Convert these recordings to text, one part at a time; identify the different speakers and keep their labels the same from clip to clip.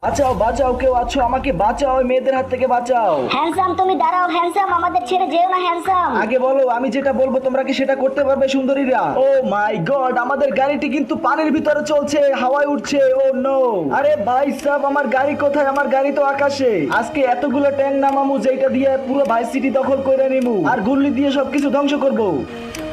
Speaker 1: বাঁচাও বাঁচাও, কেউ আছো? আমাকে বাঁচাও, ওই মেয়েদের হাত থেকে বাঁচাও।
Speaker 2: হ্যান্ডসাম তুমি দাঁড়াও, হ্যান্ডসাম আমাদের ছেড়ে যেও না হ্যান্ডসাম।
Speaker 1: আগে বলো, আমি যেটা বলবো তোমরা কি সেটা করতে পারবে সুন্দরীরা? ও মাই গড, আমাদের গাড়িটি কিন্তু পানির ভিতরে চলছে, হাওয়ায় উঠছে। ও নো, আরে ভাই সাহেব, আমার গাড়ি কোথায়? আমার গাড়ি তো আকাশে। আজকে এতগুলো ট্যাঙ্ক নামামু যেটা দিয়ে পুরো ভাই সিটি দখল করে নিমু, আর গুল্লি দিয়ে সবকিছু ধ্বংস করবো।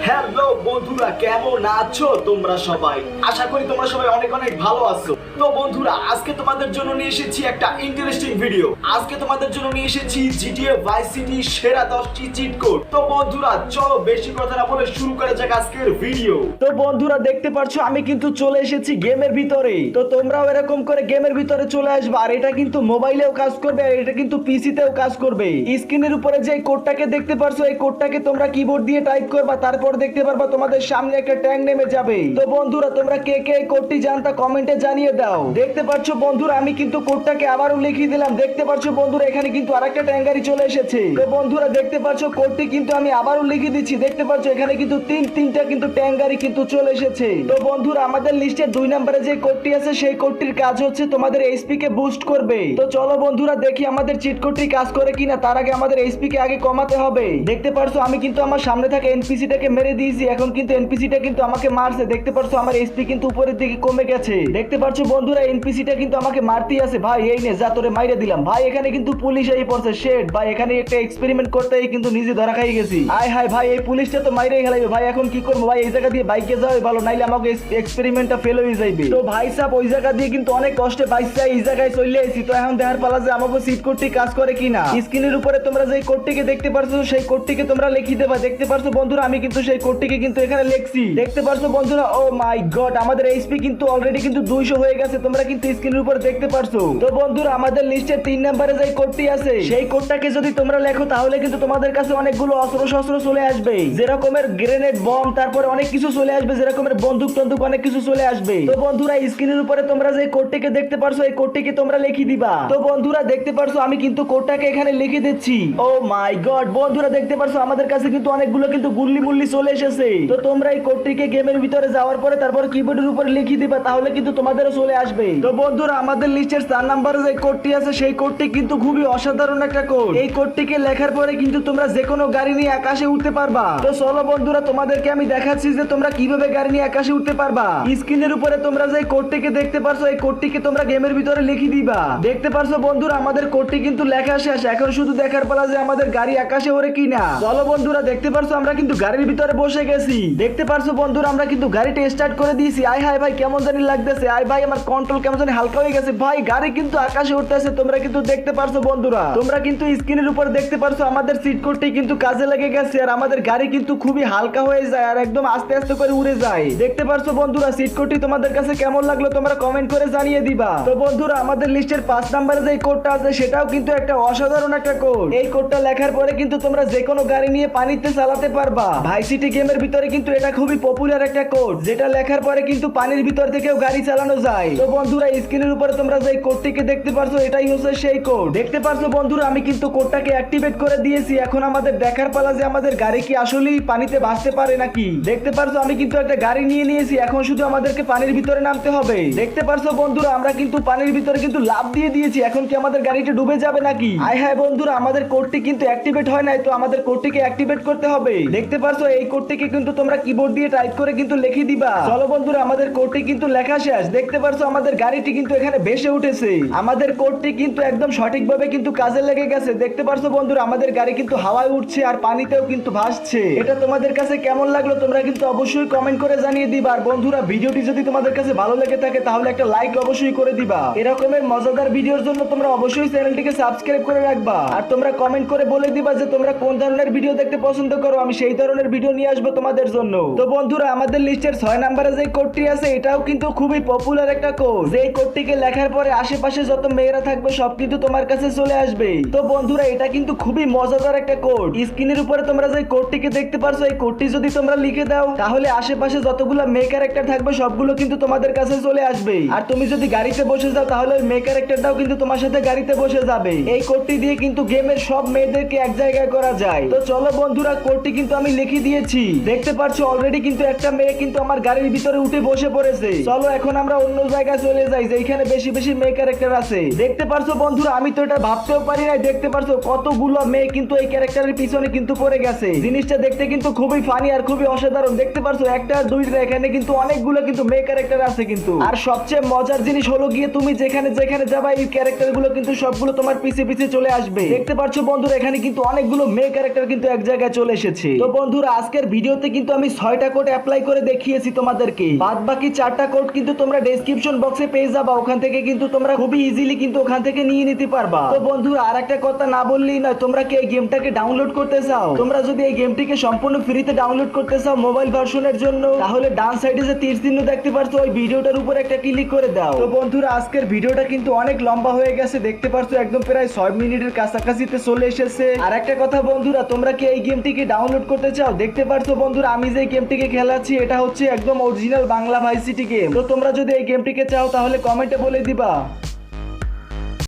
Speaker 3: হ্যালো বন্ধুরা, কেমন আছো তোমরা সবাই? আশা করি তোমরা সবাই অনেক অনেক ভালো আছো। তো বন্ধুরা, আজকে তোমাদের জন্য নিয়ে এসেছি একটা ইন্টারেস্টিং ভিডিও। আজকে তোমাদের জন্য নিয়ে এসেছি জিটিএ ভাইস সিটি সেরা 10টি চিট কোড। তো বন্ধুরা, চলো বেশি কথা না বলে শুরু করা যাক আজকের ভিডিও।
Speaker 1: তো বন্ধুরা, দেখতে পাচ্ছো আমি কিন্তু চলে এসেছি গেমের ভিতরে। তো তোমরাও এরকম করে গেমের ভিতরে চলে আসবে। আর এটা কিন্তু মোবাইলেও কাজ করবে, আর এটা কিন্তু পিসিতেও কাজ করবে। স্ক্রিনের উপরে যে কোডটাকে দেখতে পাচ্ছো, এই কোডটাকে তোমরা কিবোর্ড দিয়ে টাইপ করবা, তারপর দেখতে পারবা তোমাদের সামনে একটা ট্যাঙ্ক নেমে যাবে। তো বন্ধুরা, তোমরা কে কে এই কোডটি জানতা কমেন্টে জানিয়ে দাও। দেখতে পাচ্ছো বন্ধুরা, আমি কিন্তু কোডটাকে আবারও লিখিয়ে দিলাম। দেখতে পাচ্ছো বন্ধুরা, এখানে কিন্তু আরেকটা ট্যাঙ্ক গাড়ি চলে এসেছে। তো বন্ধুরা, দেখতে পাচ্ছো কোডটি কিন্তু আমি আবারও লিখে দিচ্ছি। দেখতে পাচ্ছো এখানে কিন্তু তিনটা কিন্তু ট্যাঙ্ক গাড়ি কিন্তু চলে এসেছে। তো বন্ধুরা, আমাদের লিস্টে 2 নম্বরে যে কোডটি আছে, সেই কোডটির কাজ হচ্ছে তোমাদের এইচপি কে বুস্ট করবে। তো চলো বন্ধুরা, দেখি আমাদের চিট কোডটি কাজ করে কিনা। তার আগে আমাদের এইচপি কে আগে কমাতে হবে। দেখতে পাচ্ছো আমি কিন্তু আমার সামনে থাকা এনপিসিটাকে মেরে দিয়েছি। এখন কিন্তু এনপিসিটা কিন্তু আমাকে মারছে। দেখতে পাচ্ছো আমার এইচপি কিন্তু উপরের দিকে কমে গেছে। দেখতে পাচ্ছো বন্ধুরা, এনপিসিটা কিন্তু আমাকে মারতেই আছে। ভাই এই নে, যা তোরে মাইরে দিলাম। ভাই এখানে কিন্তু পুলিশ এই পড়ছে। শেট ভাই, এখানে একটা এক্সপেরিমেন্ট করতেই কিন্তু নিজে ধরা খাই গেছি। আয় হায় ভাই, এই পুলিশটা তো মাইরেই খেলাইবে। ভাই এখন কি করবো ভাই? এই জায়গা দিয়ে বাইকে যাওয়াই ভালো, নাইলে আমাকে এক্সপেরিমেন্টটা ফেল হয়ে যাইবে। তো ভাই সাহেব, ওই জায়গা দিয়ে কিন্তু অনেক কষ্টে বাইসা এই জায়গায় চলে আইছি। তো এখন দেখার পালা যে আমাকে সিট কোডটি কাজ করে কিনা। স্ক্রিনের উপরে তোমরা যে কোডটিকে দেখতে পারছো, সেই কোডটিকে তোমরা লিখে দেবা। দেখতে পারছো বন্ধুরা, আমি কিন্তু সেই কোডটিকে কিন্তু এখানে লিখছি। দেখতে পারছো বন্ধুরা, ও মাই গড, আমাদের এইচপি কিন্তু অলরেডি কিন্তু 200 হয়ে গেছে। তোমরা কিন্তু স্ক্রিনের উপর দেখতে পারছো। তো বন্ধুরা, আমাদের লিস্টে 3 নম্বরে যে কোডটি আছে, সেই কোডটাকে যদি তোমরা লেখো, তাহলে কিন্তু তোমাদের কাছে অনেকগুলো অস্ত্র শস্ত্র চলে আসবে। যেরকমের গ্রেনেড, বম, তারপরে অনেক কিছু চলে আসবে। যেরকমের বন্দুক টন্দুক অনেক কিছু চলে আসবে। তো বন্ধুরা, স্ক্রিনের উপরে তোমরা যে কোডটিকে দেখতে পারছো, এই কোডটিকে তোমরা লিখে দিবা। তো বন্ধুরা, দেখতে পারছো আমি কিন্তু কোডটাকে এখানে লিখে দিচ্ছি। ও মাই গড, বন্ধুরা দেখতে পারছো আমাদের কাছে কিন্তু অনেকগুলো কিন্তু গুল্লি মুল্লি চলে এসেছে। তো তোমরা এই কোডটিকে গেমের ভিতরে যাওয়ার পরে তারপর কিবোর্ডের উপরে লিখে দিবা, তাহলে কিন্তু তোমাদেরও চলে আসবে। তো বন্ধুরা, আমাদের লিস্টের 4 নম্বরে যে কোডটি আছে, সেই কোডটি কিন্তু খুবই অসাধারণ একটা কোড। এই কোডটিকে লেখার পরে কিন্তু তোমরা যে কোনো গাড়ি নিয়ে আকাশে উঠতে পারবা। তো চলো বন্ধুরা, তোমাদেরকে আমি দেখাচ্ছি যে তোমরা কিভাবে গাড়ি নিয়ে আকাশে উঠতে পারবা। স্ক্রিনের উপরে তোমরা যে কোডটিকে দেখতে পারছো, এই কোডটিকে তোমরা গেমের ভিতরে লিখে দিবা। দেখতে পারছো বন্ধুরা, আমাদের কোডটি কিন্তু লেখা শেষ। এখন শুধু দেখার পালা যে আমাদের গাড়ি আকাশে ওড়ে কিনা। চলো বন্ধুরা, দেখতে পারছো আমরা কিন্তু গাড়ির ভিতরে বসে গেছি। দেখতে পারছো বন্ধুরা, আমরা কিন্তু গাড়িটা স্টার্ট করে দিয়েছি। আয় হায় ভাই, কেমন জানি লাগতেছে। আয় ভাই, আমার কন্ট্রোল কেমন জানি হালকা হয়ে গেছে। ভাই গাড়ি কিন্তু আকাশে উঠতেছে। তোমরা কিন্তু দেখতে পারছো বন্ধুরা, তোমরা কিন্তু স্ক্রিনের উপর দেখতে পারছো আমাদের সিট কোডটি কিন্তু কাজে লেগে গেছে। আর আমাদের গাড়ি কিন্তু খুবই হালকা হয়ে যায় আর একদম আস্তে আস্তে করে উড়ে যায়। দেখতে পারছো বন্ধুরা, সিট কোডটি তোমাদের কাছে কেমন লাগলো তোমরা কমেন্ট করে জানিয়ে দিবা। তো বন্ধুরা, আমাদের লিস্টের 5 নম্বরে যে কোডটা আছে, সেটাও কিন্তু একটা অসাধারণ একটা কোড। এই কোডটা লেখার পরে কিন্তু তোমরা যে কোনো গাড়ি নিয়ে পানিতে চালাতে পারবা। ভাই সিটি গেমের ভিতরে কিন্তু এটা খুবই পপুলার একটা কোড, যেটা লেখার পরে কিন্তু পানির ভিতর থেকেও গাড়ি চালানো যায়। তো বন্ধুরা, স্ক্রিনের উপরে তোমরা যে কোডটিকে দেখতে পারছো, এটাই হচ্ছে সেই কোড। দেখতে পারছো বন্ধুরা, আমি কিন্তু কোডটাকে অ্যাক্টিভেট করে দিয়েছি। এখন আমাদের দেখার পালা যে আমাদের গাড়ি কি আসলেই পানিতে ভাসতে পারে নাকি। দেখতে পারছো আমি কিন্তু একটা গাড়ি নিয়ে নিয়েছি। এখন শুধু আমাদেরকে পানির ভিতরে নামতে হবে। দেখতে পারছো বন্ধুরা, আমরা কিন্তু পানির ভিতরে কিন্তু লাফ দিয়ে দিয়েছি। এখন কি আমাদের গাড়িটা ডুবে যাবে নাকি? আয় হায় বন্ধুরা, আমাদের কোডটি কিন্তু অ্যাক্টিভেট হয় নাই। তো আমাদের কোডটিকে অ্যাক্টিভেট করতে হবে। দেখতে পারছো এই কোডটিকে কিন্তু তোমরা কিবোর্ড দিয়ে টাইপ করে কিন্তু লিখে দিবা। চলো বন্ধুরা, আমাদের কোডটি কিন্তু লেখা শেষ। দেখতে পারছো আমাদের গাড়িটি কিন্তু এখানে ভেসে উঠেছে। আমাদের কোডটি কিন্তু একদম সঠিকভাবে কিন্তু কাজে লেগে গেছে। দেখতে পারছো বন্ধুরা, আমাদের গাড়ি কিন্তু হাওয়ায় উঠছে আর পানিতেও কিন্তু ভাসছে। এটা তোমাদের কাছে কেমন লাগলো তোমরা কিন্তু অবশ্যই কমেন্ট করে জানিয়ে দিবা। আর বন্ধুরা, ভিডিওটি যদি তোমাদের কাছে ভালো লেগে থাকে, তাহলে একটা লাইক অবশ্যই করে দিবা। এরকমের মজাদার ভিডিওর জন্য তোমরা অবশ্যই চ্যানেলটিকে সাবস্ক্রাইব করে রাখবা। আর তোমরা কমেন্ট করে বলে দিবা যে তোমরা কোন ধরনের ভিডিও দেখতে পছন্দ করো, আমি সেই ধরনের ভিডিও নিয়ে আসবো তোমাদের জন্য। তো বন্ধুরা, আমাদের লিস্টের 6 নম্বরে যে কোডটি আছে, এটাও কিন্তু খুবই পপুলার একটা কোড। যে কোডটিকে লেখার পরে আশেপাশে যত মেয়েরা থাকবে সব কিন্তু তোমার কাছে চলে আসবে। তো বন্ধুরা, এটা কিন্তু খুবই মজাদার একটা কোড। স্ক্রিনের উপরে তোমরা যে কোডটিকে দেখতে পারছো, এই কোডটি যদি তোমরা লিখে দাও, তাহলে আশেপাশে যতগুলো মেয়ে ক্যারেক্টার থাকবে সবগুলো কিন্তু তোমাদের কাছে চলে আসবে। আর তুমি যদি গাড়িতে বসে যাও, তাহলে ওই মেয়ে ক্যারেক্টারটাও কিন্তু তোমার সাথে গাড়িতে বসে যাবে। এই কোডটি দিয়ে কিন্তু গেমের সব মেয়েদেরকে এক জায়গায় করা যায়। তো চলো বন্ধুরা, কোডটি কিন্তু আমি লিখে দিয়ে দিয়েছি। দেখতে পাচ্ছ অলরেডি কিন্তু একটা মেয়ে কিন্তু আমার গাড়ির ভিতরে উঠে বসে পড়েছে। চলো এখন আমরা অন্য জায়গায় চলে যাই যেখানে বেশি বেশি মেয়ে ক্যারেক্টার আছে। দেখতে পারছো বন্ধুরা, আমি তো এটা ভাবতেও পারি নাই। দেখতে পারছো কতগুলো মেয়ে কিন্তু এই ক্যারেক্টারের পিছনে কিন্তু পড়ে গেছে। জিনিসটা দেখতে কিন্তু খুবই ফানি আর খুবই অসাধারণ। দেখতে পারছো একটা আর দুইটা, এখানে কিন্তু অনেকগুলো কিন্তু মেয়ে ক্যারেক্টার আছে কিন্তু। আর সবচেয়ে মজার জিনিস হলো গিয়ে তুমি যেখানে যেখানে যাবা এই ক্যারেক্টার গুলো কিন্তু সবগুলো তোমার পিছে পিছে চলে আসবে। দেখতে পাচ্ছ বন্ধুরা, এখানে কিন্তু অনেকগুলো মেয়ে ক্যারেক্টার কিন্তু এক জায়গায় চলে এসেছে। তো বন্ধুরা আজকের ভিডিওতে কিন্তু আমি 6টা কোড অ্যাপ্লাই করে দেখিয়েছি তোমাদেরকে। বাদ বাকি 4টা কোড কিন্তু তোমরা ডেসক্রিপশন বক্সে পেয়ে যাবা। ওখান থেকে কিন্তু তোমরা খুবই ইজিলি কিন্তু ওখান থেকে নিয়ে নিতে পারবা। তো বন্ধুরা আর একটা কথা না বললেই নয়, তোমরা কি এই গেমটাকে ডাউনলোড করতে চাও? তোমরা যদি এই গেমটিকে সম্পূর্ণ ফ্রিতে ডাউনলোড করতে চাও মোবাইল ভার্সনের জন্য, তাহলে ডান সাইডে যে তীর চিহ্ন দেখতে পারছো ওই ভিডিওটার উপর একটা ক্লিক করে দাও। তো বন্ধুরা আজকের ভিডিওটা কিন্তু অনেক লম্বা হয়ে গেছে। দেখতে পারছো একদম প্রায় 6 মিনিটের কাছাকাছিতে চলে এসেছে। আর একটা কথা বন্ধুরা, তোমরা কি এই গেমটিকে ডাউনলোড করতে চাও? দেখতে পারছো বন্ধুরা আমি যে গেমটিকে খেলাচ্ছি এটা হচ্ছে একদম original Bangla vice city game. তো তোমরা যদি এই গেমটিকে চাও তাহলে কমেন্টে বলে দিবা।